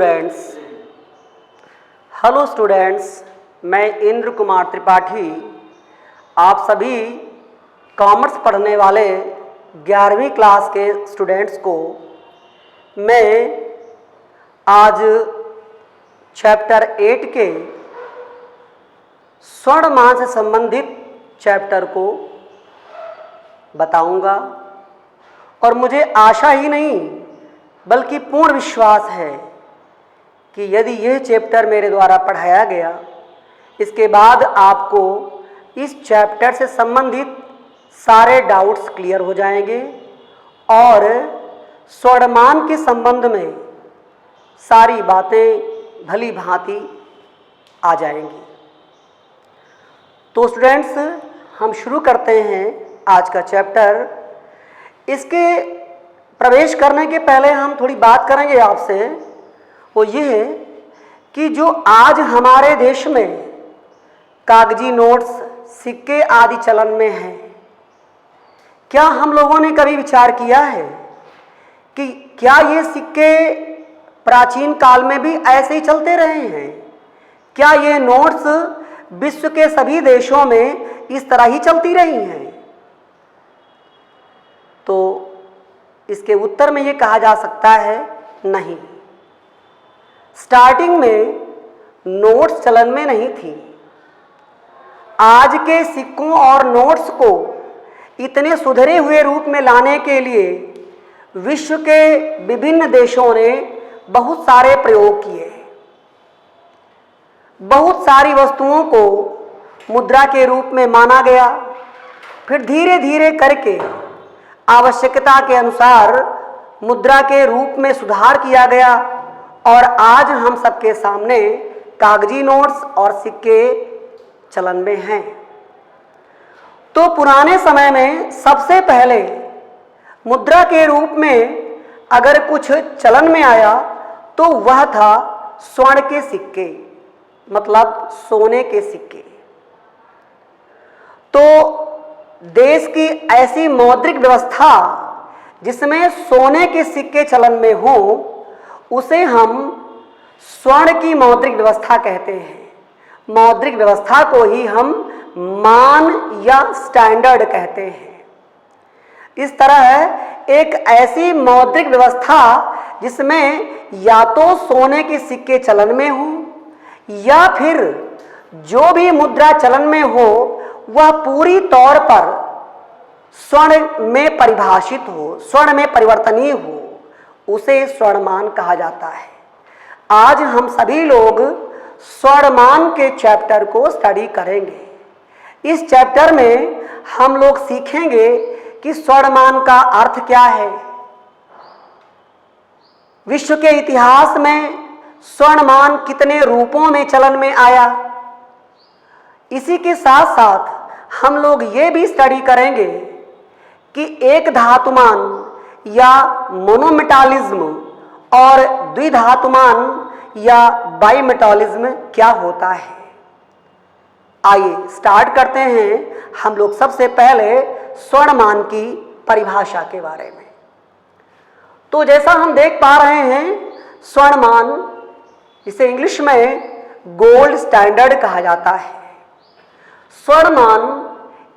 Students, hello students, मैं इंद्र कुमार त्रिपाठी आप सभी कॉमर्स पढ़ने वाले 11वीं क्लास के स्टूडेंट्स को मैं आज चैप्टर 8 के स्वर्णमान से संबंधित चैप्टर को बताऊंगा और मुझे आशा ही नहीं बल्कि पूर्ण विश्वास है कि यदि यह चैप्टर मेरे द्वारा पढ़ाया गया, इसके बाद आपको इस चैप्टर से संबंधित सारे डाउट्स क्लियर हो जाएंगे और स्वर्णमान के संबंध में सारी बातें भली भांति आ जाएंगी। तो स्टूडेंट्स, हम शुरू करते हैं आज का चैप्टर। इसके प्रवेश करने के पहले हम थोड़ी बात करेंगे आपसे, वो ये है कि जो आज हमारे देश में कागजी नोट्स, सिक्के आदि चलन में हैं, क्या हम लोगों ने कभी विचार किया है कि क्या ये सिक्के प्राचीन काल में भी ऐसे ही चलते रहे हैं? क्या ये नोट्स विश्व के सभी देशों में इस तरह ही चलती रही हैं? तो इसके उत्तर में ये कहा जा सकता है, नहीं। स्टार्टिंग में नोट्स चलन में नहीं थी। आज के सिक्कों और नोट्स को इतने सुधरे हुए रूप में लाने के लिए विश्व के विभिन्न देशों ने बहुत सारे प्रयोग किए। बहुत सारी वस्तुओं को मुद्रा के रूप में माना गया, फिर धीरे धीरे करके आवश्यकता के अनुसार मुद्रा के रूप में सुधार किया गया और आज हम सबके सामने कागजी नोट्स और सिक्के चलन में हैं। तो पुराने समय में सबसे पहले मुद्रा के रूप में अगर कुछ चलन में आया तो वह था स्वर्ण के सिक्के, मतलब सोने के सिक्के। तो देश की ऐसी मौद्रिक व्यवस्था जिसमें सोने के सिक्के चलन में हो, उसे हम स्वर्ण की मौद्रिक व्यवस्था कहते हैं। मौद्रिक व्यवस्था को ही हम मान या स्टैंडर्ड कहते हैं। इस तरह एक ऐसी मौद्रिक व्यवस्था जिसमें या तो सोने के सिक्के चलन में हो या फिर जो भी मुद्रा चलन में हो वह पूरी तौर पर स्वर्ण में परिभाषित हो, स्वर्ण में परिवर्तनीय हो, उसे स्वर्णमान कहा जाता है। आज हम सभी लोग स्वर्णमान के चैप्टर को स्टडी करेंगे। इस चैप्टर में हम लोग सीखेंगे कि स्वर्णमान का अर्थ क्या है, विश्व के इतिहास में स्वर्णमान कितने रूपों में चलन में आया। इसी के साथ साथ हम लोग ये भी स्टडी करेंगे कि एक धातुमान या मोनोमेटालिज्म और द्विधातुमान या बाइमेटालिज्म क्या होता है। आइए स्टार्ट करते हैं हम लोग सबसे पहले स्वर्णमान की परिभाषा के बारे में। तो जैसा हम देख पा रहे हैं, स्वर्णमान इसे इंग्लिश में गोल्ड स्टैंडर्ड कहा जाता है। स्वर्णमान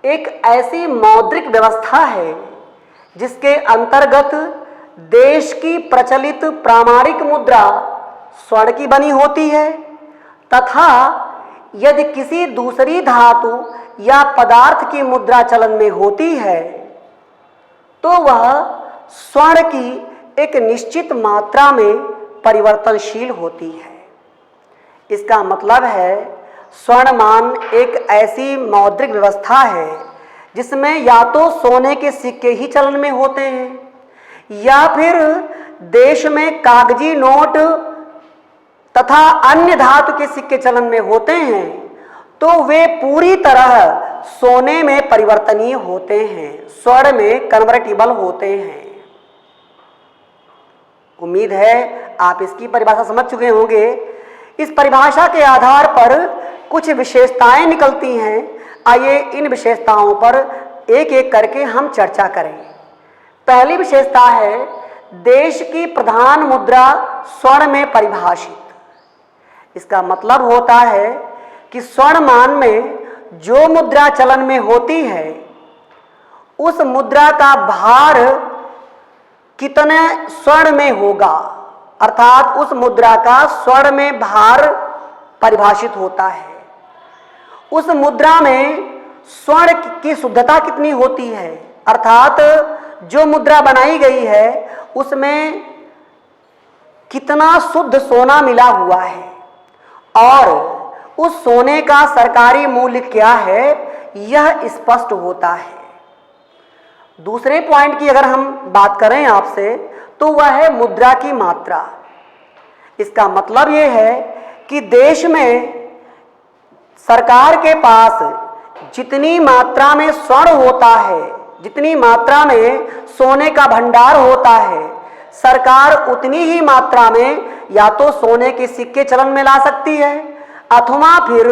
एक ऐसी मौद्रिक व्यवस्था है जिसके अंतर्गत देश की प्रचलित प्रामाणिक मुद्रा स्वर्ण की बनी होती है तथा यदि किसी दूसरी धातु या पदार्थ की मुद्रा चलन में होती है तो वह स्वर्ण की एक निश्चित मात्रा में परिवर्तनशील होती है। इसका मतलब है स्वर्णमान एक ऐसी मौद्रिक व्यवस्था है जिसमें या तो सोने के सिक्के ही चलन में होते हैं या फिर देश में कागजी नोट तथा अन्य धातु के सिक्के चलन में होते हैं तो वे पूरी तरह सोने में परिवर्तनीय होते हैं, स्वर्ण में कन्वर्टिबल होते हैं। उम्मीद है आप इसकी परिभाषा समझ चुके होंगे। इस परिभाषा के आधार पर कुछ विशेषताएं निकलती हैं। आइए इन विशेषताओं पर एक एक करके हम चर्चा करें। पहली विशेषता है देश की प्रधान मुद्रा स्वर्ण में परिभाषित। इसका मतलब होता है कि स्वर्ण मान में जो मुद्रा चलन में होती है उस मुद्रा का भार कितने स्वर्ण में होगा, अर्थात उस मुद्रा का स्वर्ण में भार परिभाषित होता है। उस मुद्रा में स्वर्ण की शुद्धता कितनी होती है, अर्थात जो मुद्रा बनाई गई है उसमें कितना शुद्ध सोना मिला हुआ है और उस सोने का सरकारी मूल्य क्या है, यह स्पष्ट होता है। दूसरे पॉइंट की अगर हम बात करें आपसे तो वह है मुद्रा की मात्रा। इसका मतलब यह है कि देश में सरकार के पास जितनी मात्रा में स्वर्ण होता है, जितनी मात्रा में सोने का भंडार होता है, सरकार उतनी ही मात्रा में या तो सोने के सिक्के चलन में ला सकती है अथवा फिर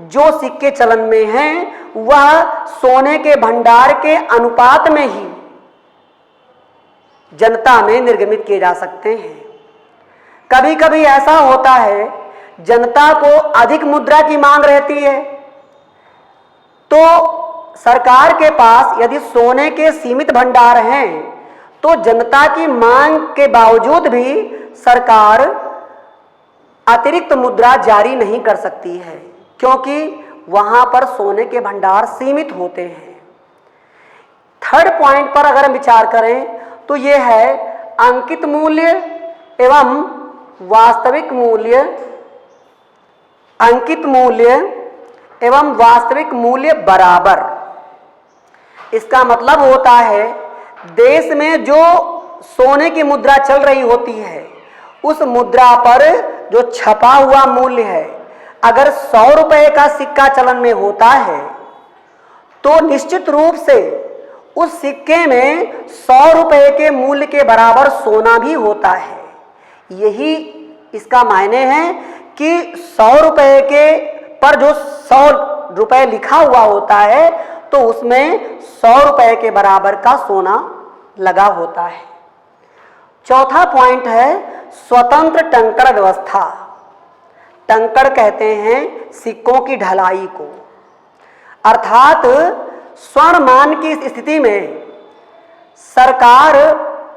जो सिक्के चलन में हैं वह सोने के भंडार के अनुपात में ही जनता में निर्गमित किए जा सकते हैं। कभी कभी ऐसा होता है जनता को अधिक मुद्रा की मांग रहती है तो सरकार के पास यदि सोने के सीमित भंडार हैं तो जनता की मांग के बावजूद भी सरकार अतिरिक्त मुद्रा जारी नहीं कर सकती है क्योंकि वहां पर सोने के भंडार सीमित होते हैं। थर्ड पॉइंट पर अगर हम विचार करें तो यह है अंकित मूल्य एवं वास्तविक मूल्य, अंकित मूल्य एवं वास्तविक मूल्य बराबर। इसका मतलब होता है देश में जो सोने की मुद्रा चल रही होती है उस मुद्रा पर जो छपा हुआ मूल्य है, अगर 100 रुपए का सिक्का चलन में होता है तो निश्चित रूप से उस सिक्के में 100 रुपए के मूल्य के बराबर सोना भी होता है। यही इसका मायने है कि 100 रुपए के पर जो 100 रुपए लिखा हुआ होता है तो उसमें 100 रुपए के बराबर का सोना लगा होता है। चौथा पॉइंट है स्वतंत्र टंकण व्यवस्था। टंकण कहते हैं सिक्कों की ढलाई को, अर्थात स्वर्ण मान की स्थिति में सरकार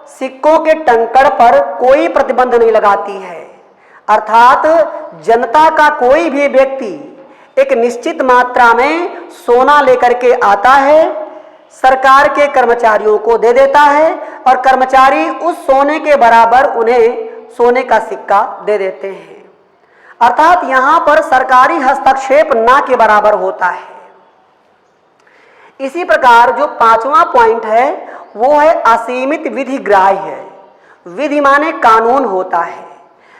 सिक्कों के टंकण पर कोई प्रतिबंध नहीं लगाती है, अर्थात जनता का कोई भी व्यक्ति एक निश्चित मात्रा में सोना लेकर के आता है, सरकार के कर्मचारियों को दे देता है और कर्मचारी उस सोने के बराबर उन्हें सोने का सिक्का दे देते हैं, अर्थात यहां पर सरकारी हस्तक्षेप ना के बराबर होता है। इसी प्रकार जो पांचवा पॉइंट है वो है असीमित विधि ग्राह्य। विधि माने कानून होता है,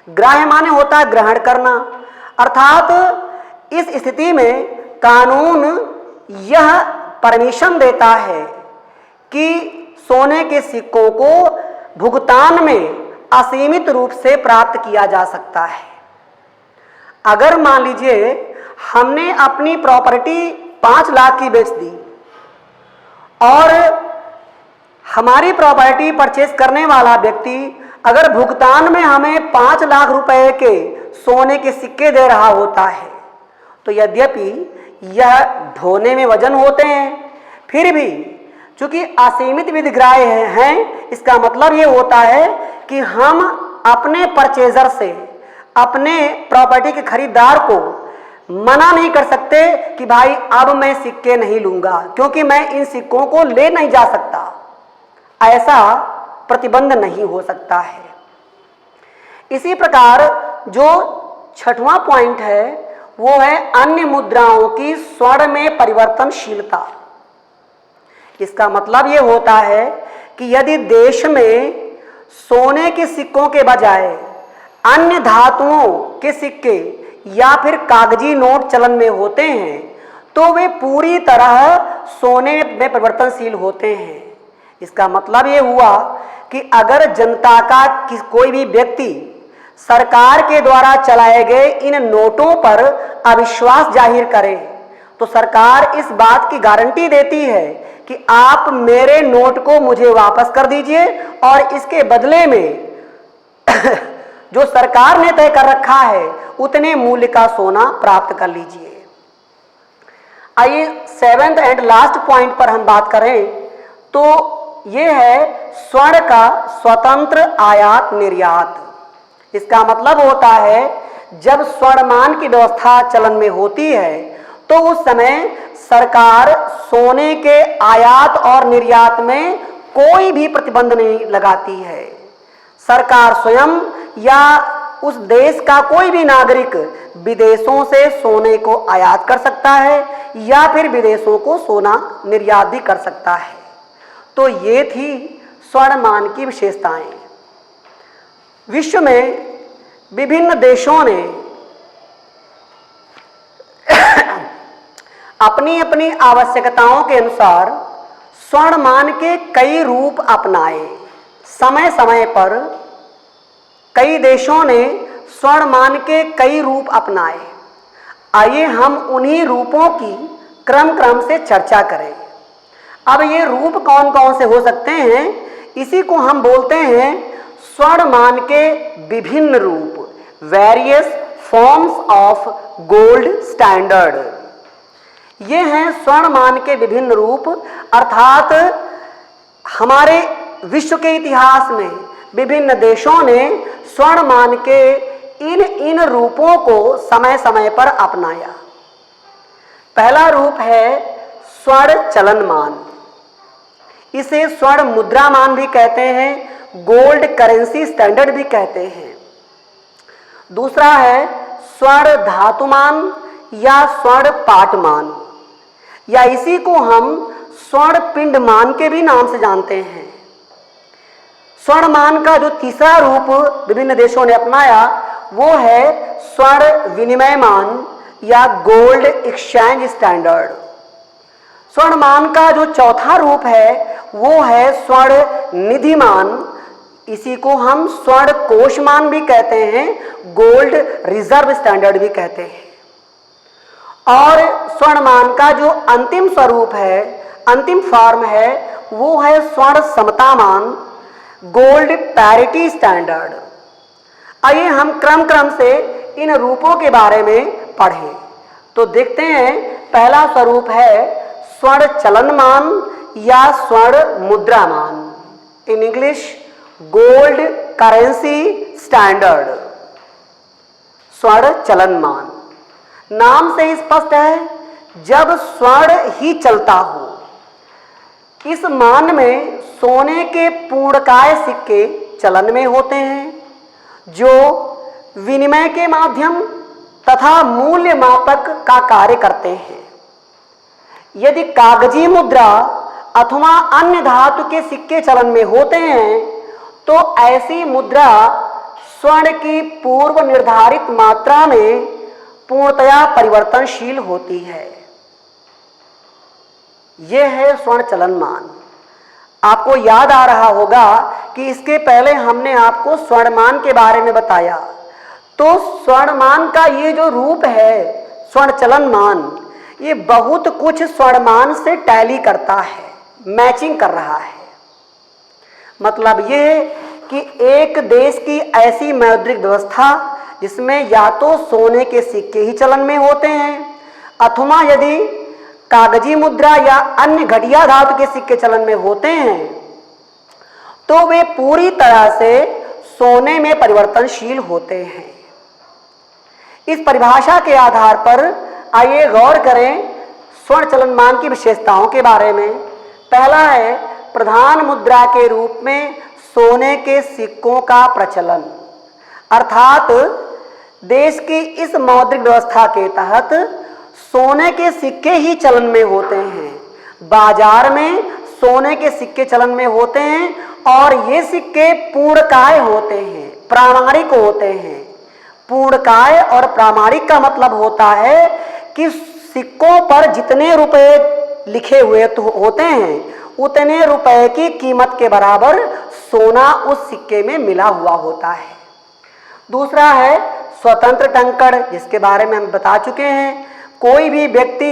ग्राह्य माने होता है ग्रहण करना, अर्थात इस स्थिति में कानून यह परमिशन देता है कि सोने के सिक्कों को भुगतान में असीमित रूप से प्राप्त किया जा सकता है। अगर मान लीजिए हमने अपनी प्रॉपर्टी 5 लाख की बेच दी और हमारी प्रॉपर्टी परचेज करने वाला व्यक्ति अगर भुगतान में हमें 5 लाख रुपए के सोने के सिक्के दे रहा होता है तो यद्यपि यह ढोने में वजन होते हैं, फिर भी चूंकि असीमित विधि ग्राह्य हैं, इसका मतलब ये होता है कि हम अपने परचेजर से, अपने प्रॉपर्टी के खरीदार को मना नहीं कर सकते कि भाई अब मैं सिक्के नहीं लूंगा क्योंकि मैं इन सिक्कों को ले नहीं जा सकता, ऐसा प्रतिबंध नहीं हो सकता है। इसी प्रकार जो छठवां पॉइंट है वो है अन्य मुद्राओं की स्वर्ण में परिवर्तनशीलता। इसका मतलब ये होता है कि यदि देश में सोने के सिक्कों के बजाय अन्य धातुओं के सिक्के या फिर कागजी नोट चलन में होते हैं तो वे पूरी तरह सोने में परिवर्तनशील होते हैं। इसका मतलब ये हुआ कि अगर जनता का कोई भी व्यक्ति सरकार के द्वारा चलाए गए इन नोटों पर अविश्वास जाहिर करे तो सरकार इस बात की गारंटी देती है कि आप मेरे नोट को मुझे वापस कर दीजिए और इसके बदले में जो सरकार ने तय कर रखा है उतने मूल्य का सोना प्राप्त कर लीजिए। आइए 7th एंड लास्ट पॉइंट पर हम बात करें तो ये है स्वर्ण का स्वतंत्र आयात निर्यात। इसका मतलब होता है जब स्वर्णमान की व्यवस्था चलन में होती है तो उस समय सरकार सोने के आयात और निर्यात में कोई भी प्रतिबंध नहीं लगाती है। सरकार स्वयं या उस देश का कोई भी नागरिक विदेशों से सोने को आयात कर सकता है या फिर विदेशों को सोना निर्यात भी कर सकता है। तो ये थी स्वर्णमान की विशेषताएं। विश्व में विभिन्न देशों ने अपनी अपनी आवश्यकताओं के अनुसार स्वर्णमान के कई रूप अपनाए। समय समय पर कई देशों ने स्वर्णमान के कई रूप अपनाए। आइए हम उन्हीं रूपों की क्रम से चर्चा करें। अब ये रूप कौन कौन से हो सकते हैं, इसी को हम बोलते हैं स्वर्णमान के विभिन्न रूप, various forms of gold standard. ये हैं स्वर्णमान के विभिन्न रूप, अर्थात हमारे विश्व के इतिहास में विभिन्न देशों ने स्वर्णमान के इन रूपों को समय समय पर अपनाया। पहला रूप है स्वर्ण चलनमान। इसे स्वर्ण मुद्रामान भी कहते हैं, गोल्ड करेंसी स्टैंडर्ड भी कहते हैं। दूसरा है स्वर्ण धातुमान या स्वर्ण पाटमान, या इसी को हम स्वर्ण पिंडमान के भी नाम से जानते हैं। स्वर्णमान का जो तीसरा रूप विभिन्न देशों ने अपनाया वो है स्वर्ण विनिमयमान या गोल्ड एक्सचेंज स्टैंडर्ड। स्वर्णमान का जो चौथा रूप है वो है स्वर्ण निधिमान, इसी को हम स्वर्ण कोषमान भी कहते हैं, गोल्ड रिजर्व स्टैंडर्ड भी कहते हैं। और स्वर्णमान का जो अंतिम स्वरूप है, अंतिम फॉर्म है, वो है स्वर्ण समतामान, गोल्ड पैरिटी स्टैंडर्ड। आइए हम क्रम से इन रूपों के बारे में पढ़ें। तो देखते हैं पहला स्वरूप है स्वर्ण चलनमान या स्वर्ण मुद्रामान, in English gold currency standard. स्वर्ण चलनमान नाम से स्पष्ट है, जब स्वर्ण ही चलता हो। इस मान में सोने के पूर्णकाय सिक्के चलन में होते हैं जो विनिमय के माध्यम तथा मूल्य मापक का कार्य करते हैं। यदि कागजी मुद्रा अथवा अन्य धातु के सिक्के चलन में होते हैं तो ऐसी मुद्रा स्वर्ण की पूर्व निर्धारित मात्रा में पूर्णतया परिवर्तनशील होती है। यह है स्वर्ण चलनमान। आपको याद आ रहा होगा कि इसके पहले हमने आपको स्वर्णमान के बारे में बताया। तो स्वर्णमान का ये जो रूप है स्वर्ण चलनमान, ये बहुत कुछ स्वर्णमान से टैली करता है, मैचिंग कर रहा है। मतलब ये कि एक देश की ऐसी मौद्रिक व्यवस्था जिसमें या तो सोने के सिक्के ही चलन में होते हैं अथवा यदि कागजी मुद्रा या अन्य घटिया धातु के सिक्के चलन में होते हैं तो वे पूरी तरह से सोने में परिवर्तनशील होते हैं। इस परिभाषा के आधार पर आइए गौर करें स्वर्ण चलनमान की विशेषताओं के बारे में। पहला है प्रधान मुद्रा के रूप में सोने के सिक्कों का प्रचलन, अर्थात देश की इस मौद्रिक व्यवस्था के तहत सोने के सिक्के ही चलन में होते हैं। बाजार में सोने के सिक्के चलन में होते हैं और ये सिक्के पूर्णकाय होते हैं, प्रामाणिक होते हैं। पूर्णकाय और प्रामाणिक का मतलब होता है कि सिक्कों पर जितने रुपए लिखे हुए होते हैं उतने रुपए की कीमत के बराबर सोना उस सिक्के में मिला हुआ होता है। दूसरा है स्वतंत्र टंकण, जिसके बारे में हम बता चुके हैं। कोई भी व्यक्ति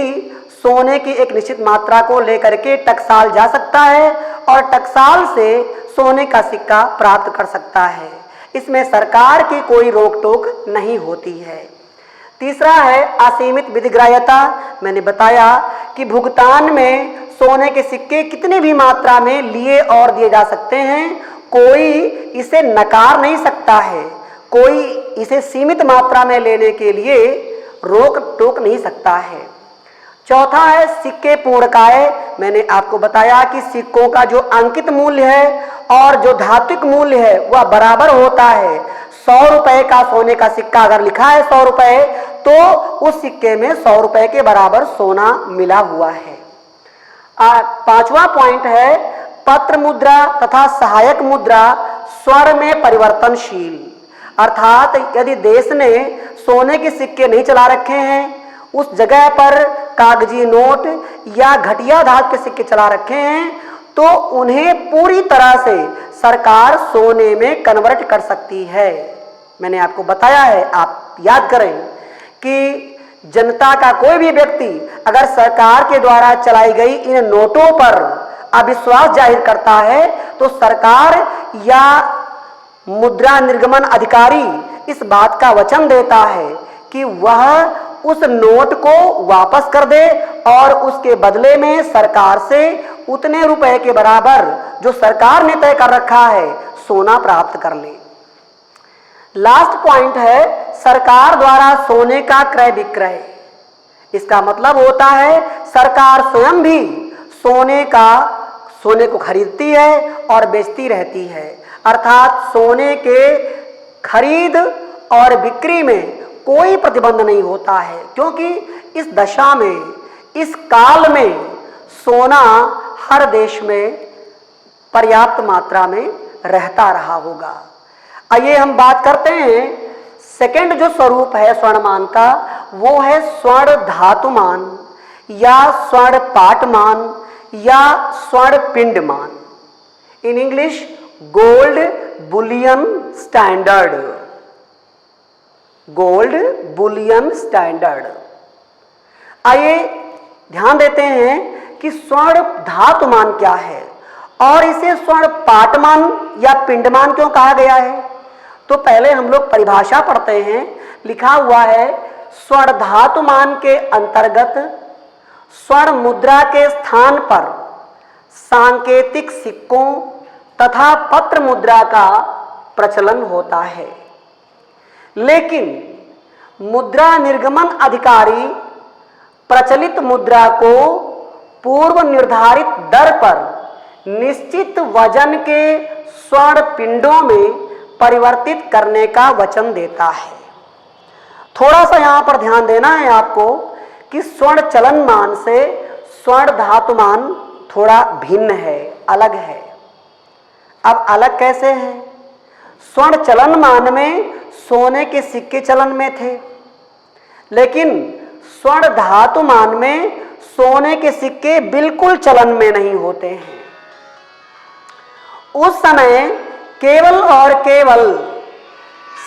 सोने की एक निश्चित मात्रा को लेकर के टकसाल जा सकता है और टकसाल से सोने का सिक्का प्राप्त कर सकता है। इसमें सरकार की कोई रोक टोक नहीं होती है। तीसरा है असीमित विधिग्राह्यता। मैंने बताया कि भुगतान में सोने के सिक्के कितनी भी मात्रा में लिए और दिए जा सकते हैं, कोई इसे नकार नहीं सकता है, कोई इसे सीमित मात्रा में लेने के लिए रोक टोक नहीं सकता है। चौथा है सिक्के पूर्णकाय। मैंने आपको बताया कि सिक्कों का जो अंकित मूल्य है और जो धात्विक मूल्य है वह बराबर होता है। 100 रुपए का सोने का सिक्का अगर लिखा है 100 रुपए, तो उस सिक्के में 100 रुपए के बराबर सोना मिला हुआ है। पांचवा पॉइंट है पत्र मुद्रा तथा सहायक मुद्रा स्वर्ण में परिवर्तनशील। अर्थात यदि देश ने सोने के सिक्के नहीं चला रखे हैं, उस जगह पर कागजी नोट या घटिया धातु के सिक्के चला रखे हैं, तो उन्हें पूरी तरह से सरकार सोने में कन्वर्ट कर सकती है। मैंने आपको बताया है, आप याद करें कि जनता का कोई भी व्यक्ति अगर सरकार के द्वारा चलाई गई इन नोटों पर अविश्वास जाहिर करता है, तो सरकार या मुद्रा निर्गमन अधिकारी इस बात का वचन देता है कि वह उस नोट को वापस कर दे और उसके बदले में सरकार से उतने रुपए के बराबर जो सरकार ने तय कर रखा है सोना प्राप्त कर ले। लास्ट पॉइंट है सरकार द्वारा सोने का क्रय विक्रय। इसका मतलब होता है सरकार स्वयं भी सोने को खरीदती है और बेचती रहती है। अर्थात सोने के खरीद और बिक्री में कोई प्रतिबंध नहीं होता है, क्योंकि इस दशा में, इस काल में सोना हर देश में पर्याप्त मात्रा में रहता रहा होगा। आइए हम बात करते हैं सेकंड जो स्वरूप है स्वर्णमान का, वो है स्वर्ण धातुमान या स्वर्ण पाटमान या स्वर्ण पिंडमान। In English gold bullion standard. Gold bullion standard. आइए ध्यान देते हैं कि स्वर्ण धातुमान क्या है और इसे स्वर्ण पाटमान या पिंडमान क्यों कहा गया है। तो पहले हम लोग परिभाषा पढ़ते हैं। लिखा हुआ है स्वर्ण धातुमान के अंतर्गत स्वर्ण मुद्रा के स्थान पर सांकेतिक सिक्कों तथा पत्र मुद्रा का प्रचलन होता है, लेकिन मुद्रा निर्गमन अधिकारी प्रचलित मुद्रा को पूर्व निर्धारित दर पर निश्चित वजन के स्वर्ण पिंडों में परिवर्तित करने का वचन देता है। थोड़ा सा यहां पर ध्यान देना है आपको कि स्वर्ण चलनमान से स्वर्ण धातुमान थोड़ा भिन्न है, अलग है। अब अलग कैसे है? स्वर्ण चलनमान में सोने के सिक्के चलन में थे, लेकिन स्वर्ण धातुमान में सोने के सिक्के बिल्कुल चलन में नहीं होते हैं। उस समय केवल और केवल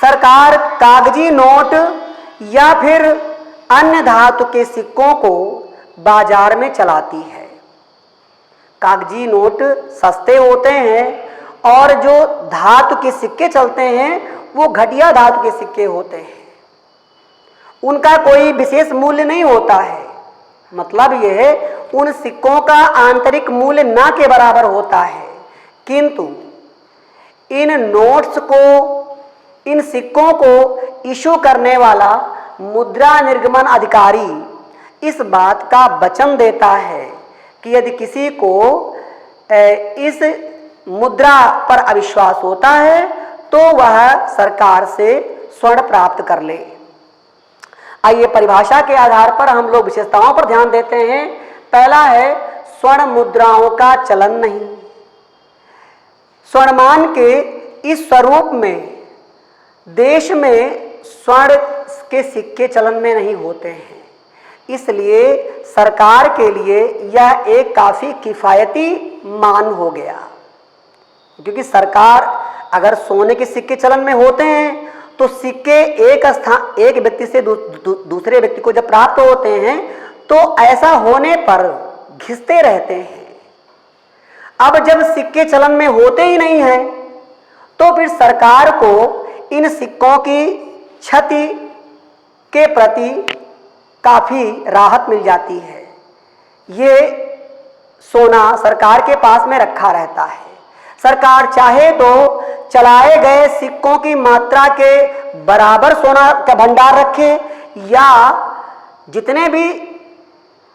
सरकार कागजी नोट या फिर अन्य धातु के सिक्कों को बाजार में चलाती है। कागजी नोट सस्ते होते हैं और जो धातु के सिक्के चलते हैं वो घटिया धातु के सिक्के होते हैं। उनका कोई विशेष मूल्य नहीं होता है। मतलब यह है उन सिक्कों का आंतरिक मूल्य ना के बराबर होता है, किंतु इन नोट्स को, इन सिक्कों को इशू करने वाला मुद्रा निर्गमन अधिकारी इस बात का वचन देता है कि यदि किसी को इस मुद्रा पर अविश्वास होता है तो वह सरकार से स्वर्ण प्राप्त कर ले। आइए परिभाषा के आधार पर हम लोग विशेषताओं पर ध्यान देते हैं। पहला है स्वर्ण मुद्राओं का चलन नहीं। स्वर्णमान के इस स्वरूप में देश में स्वर्ण के सिक्के चलन में नहीं होते हैं, इसलिए सरकार के लिए यह एक काफी किफायती मान हो गया। क्योंकि सरकार अगर सोने के सिक्के चलन में होते हैं तो सिक्के एक व्यक्ति से दूसरे व्यक्ति को जब प्राप्त होते हैं तो ऐसा होने पर घिसते रहते हैं। अब जब सिक्के चलन में होते ही नहीं है तो फिर सरकार को इन सिक्कों की क्षति के प्रति काफ़ी राहत मिल जाती है। ये सोना सरकार के पास में रखा रहता है। सरकार चाहे तो चलाए गए सिक्कों की मात्रा के बराबर सोना का भंडार रखे या जितने भी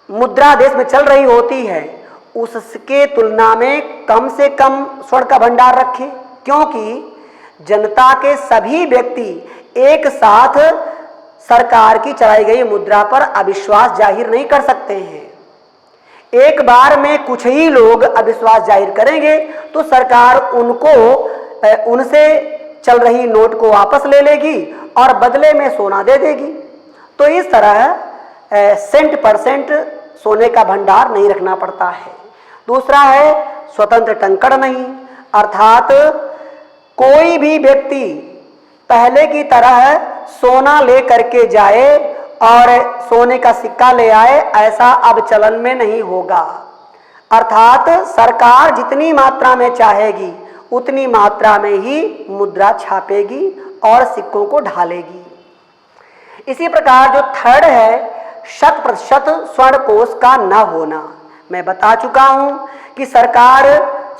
मुद्रा देश में चल रही होती है उसके तुलना में कम से कम स्वर्ण का भंडार रखे, क्योंकि जनता के सभी व्यक्ति एक साथ सरकार की चलाई गई मुद्रा पर अविश्वास जाहिर नहीं कर सकते हैं। एक बार में कुछ ही लोग अविश्वास जाहिर करेंगे तो सरकार उनसे चल रही नोट को वापस ले लेगी और बदले में सोना दे देगी। तो इस तरह सेंट परसेंट सोने का भंडार नहीं रखना पड़ता है। दूसरा है स्वतंत्र टंकण नहीं, अर्थात कोई भी व्यक्ति पहले की तरह सोना ले करके जाए और सोने का सिक्का ले आए, ऐसा अब चलन में नहीं होगा। अर्थात सरकार जितनी मात्रा में चाहेगी उतनी मात्रा में ही मुद्रा छापेगी और सिक्कों को ढालेगी। इसी प्रकार जो थर्ड है 100% स्वर्ण कोष का न होना। मैं बता चुका हूं कि सरकार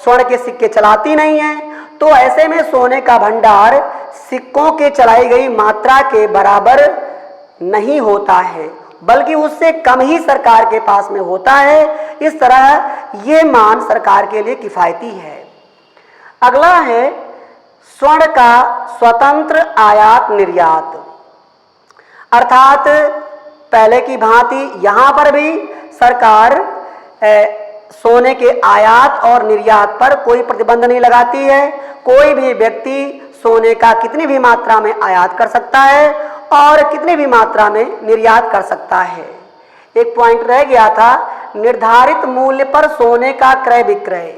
स्वर्ण के सिक्के चलाती नहीं है, तो ऐसे में सोने का भंडार सिक्कों के चलाई गई मात्रा के बराबर नहीं होता है, बल्कि उससे कम ही सरकार के पास में होता है। इस तरह ये मान सरकार के लिए किफ़ायती है। अगला है स्वर्ण का स्वतंत्र आयात निर्यात, अर्थात पहले की भांति यहाँ पर भी सरकार सोने के आयात और निर्यात पर कोई प्रतिबंध नहीं लगाती है। कोई भी व्यक्ति सोने का कितनी भी मात्रा में आयात कर सकता है और कितनी भी मात्रा में निर्यात कर सकता है। एक पॉइंट रह गया था, निर्धारित मूल्य पर सोने का क्रय विक्रय।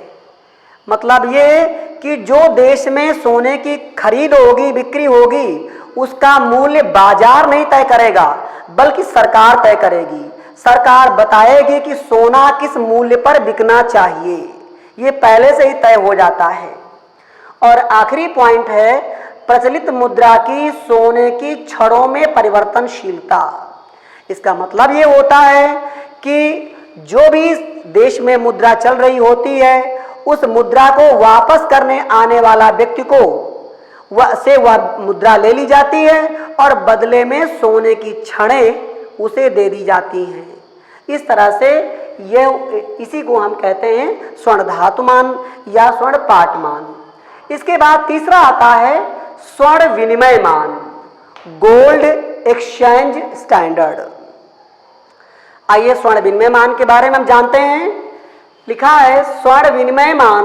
मतलब ये कि जो देश में सोने की खरीद होगी बिक्री होगी उसका मूल्य बाजार नहीं तय करेगा बल्कि सरकार तय करेगी। सरकार बताएगी कि सोना किस मूल्य पर बिकना चाहिए, ये पहले से ही तय हो जाता है। और आखिरी पॉइंट है प्रचलित मुद्रा की सोने की छड़ों में परिवर्तनशीलता। इसका मतलब ये होता है कि जो भी देश में मुद्रा चल रही होती है उस मुद्रा को वापस करने आने वाला व्यक्ति को वह मुद्रा ले ली जाती है और बदले में सोने की छड़ें उसे दे दी जाती हैं। इस तरह से इसी को हम कहते हैं स्वर्ण धातुमान या स्वर्ण पाटमान। इसके बाद तीसरा आता है स्वर्ण विनिमय मान, गोल्ड एक्सचेंज स्टैंडर्ड। आइए स्वर्ण विनिमय मान के बारे में हम जानते हैं। लिखा है स्वर्ण विनिमय मान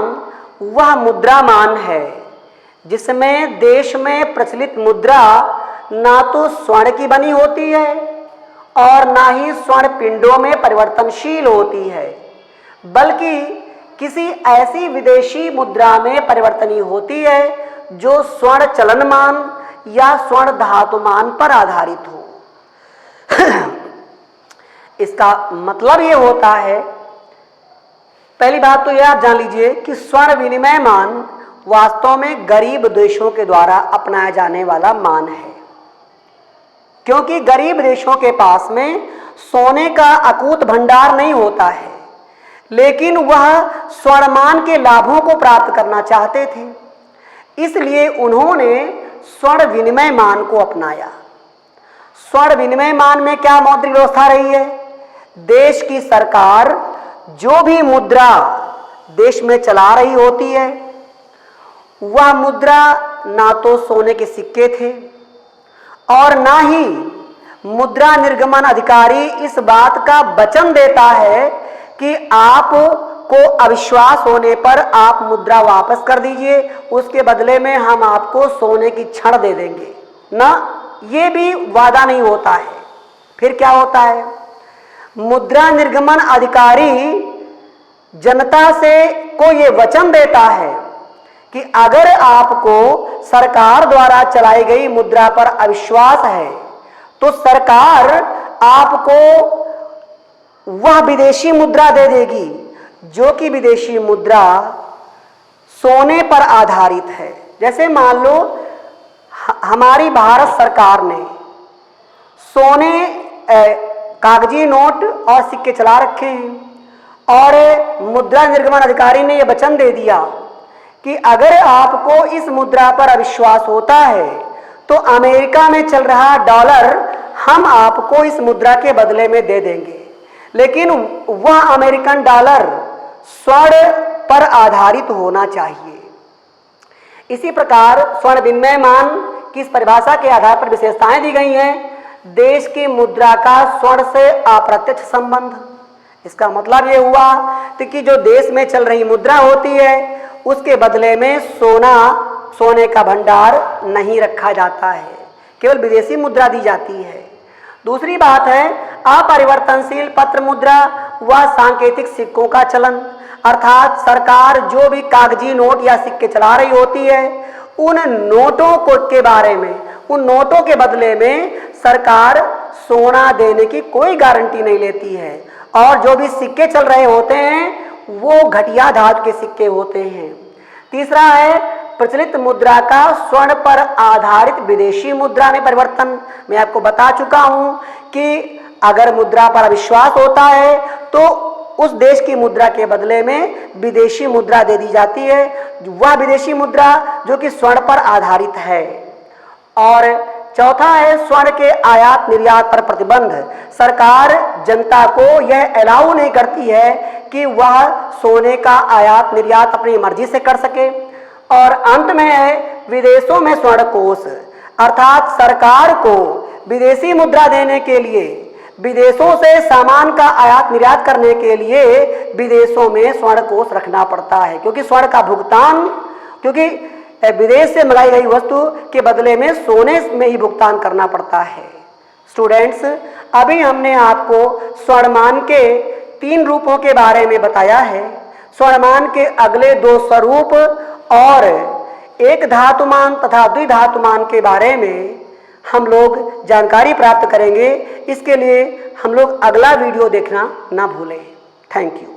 वह मुद्रा मान है जिसमें देश में प्रचलित मुद्रा ना तो स्वर्ण की बनी होती है और ना ही स्वर्ण पिंडों में परिवर्तनशील होती है, बल्कि किसी ऐसी विदेशी मुद्रा में परिवर्तनीय होती है जो स्वर्ण चलनमान या स्वर्ण धातुमान पर आधारित हो। इसका मतलब ये होता है, पहली बात तो यह आप जान लीजिए कि स्वर्ण विनिमय मान वास्तव में गरीब देशों के द्वारा अपनाया जाने वाला मान है, क्योंकि गरीब देशों के पास में सोने का अकूत भंडार नहीं होता है, लेकिन वह स्वर्णमान के लाभों को प्राप्त करना चाहते थे। इसलिए उन्होंने स्वर्ण विनिमय मान को अपनाया। स्वर्ण विनिमय मान में क्या मौद्रिक व्यवस्था रही है? देश की सरकार जो भी मुद्रा देश में चला रही होती है वह मुद्रा ना तो सोने के सिक्के थे और ना ही मुद्रा निर्गमन अधिकारी इस बात का वचन देता है कि आपको अविश्वास होने पर आप मुद्रा वापस कर दीजिए, उसके बदले में हम आपको सोने की छड़ दे देंगे ना, ये भी वादा नहीं होता है। फिर क्या होता है? मुद्रा निर्गमन अधिकारी जनता से को ये वचन देता है कि अगर आपको सरकार द्वारा चलाई गई मुद्रा पर अविश्वास है तो सरकार आपको वह विदेशी मुद्रा दे देगी, जो कि विदेशी मुद्रा सोने पर आधारित है। जैसे मान लो हमारी भारत सरकार ने सोने कागजी नोट और सिक्के चला रखे हैं और मुद्रा निर्गमन अधिकारी ने यह वचन दे दिया कि अगर आपको इस मुद्रा पर अविश्वास होता है तो अमेरिका में चल रहा डॉलर हम आपको इस मुद्रा के बदले में दे देंगे, लेकिन वह अमेरिकन डॉलर स्वर्ण पर आधारित होना चाहिए। इसी प्रकार स्वर्ण विनिमय मान की इस परिभाषा के आधार पर विशेषताएं दी गई हैं। देश की मुद्रा का स्वर्ण से अप्रत्यक्ष संबंध, इसका मतलब ये हुआ कि जो देश में चल रही मुद्रा होती है उसके बदले में सोने का भंडार नहीं रखा जाता है, केवल विदेशी मुद्रा दी जाती है। दूसरी बात है अपरिवर्तनशील पत्र मुद्रा व सांकेतिक सिक्कों का चलन, अर्थात सरकार जो भी कागजी नोट या सिक्के चला रही होती है उन नोटों के बारे में, उन नोटों के बदले में सरकार सोना देने की कोई गारंटी नहीं लेती है, और जो भी सिक्के चल रहे होते हैं वो घटिया धातु के सिक्के होते हैं। तीसरा है प्रचलित मुद्रा का स्वर्ण पर आधारित विदेशी मुद्रा में परिवर्तन। मैं आपको बता चुका हूं कि अगर मुद्रा पर अविश्वास होता है तो उस देश की मुद्रा के बदले में विदेशी मुद्रा दे दी जाती है, वह विदेशी मुद्रा जो कि स्वर्ण पर आधारित है। और चौथा है स्वर्ण के आयात निर्यात पर प्रतिबंध। सरकार जनता को यह अलाउ नहीं करती है कि वह सोने का आयात निर्यात अपनी मर्जी से कर सके। और अंत में है विदेशों में स्वर्ण कोष, अर्थात सरकार को विदेशी मुद्रा देने के लिए, विदेशों से सामान का आयात निर्यात करने के लिए विदेशों में स्वर्ण कोष रखना पड़ता है, क्योंकि स्वर्ण का भुगतान, क्योंकि विदेश से मंगाई गई वस्तु के बदले में सोने में ही भुगतान करना पड़ता है। स्टूडेंट्स, अभी हमने आपको स्वर्णमान के 3 रूपों के बारे में बताया है। स्वर्णमान के अगले 2 स्वरूप और एक धातुमान तथा द्विधातुमान के बारे में हम लोग जानकारी प्राप्त करेंगे। इसके लिए हम लोग अगला वीडियो देखना ना भूलें। Thank you.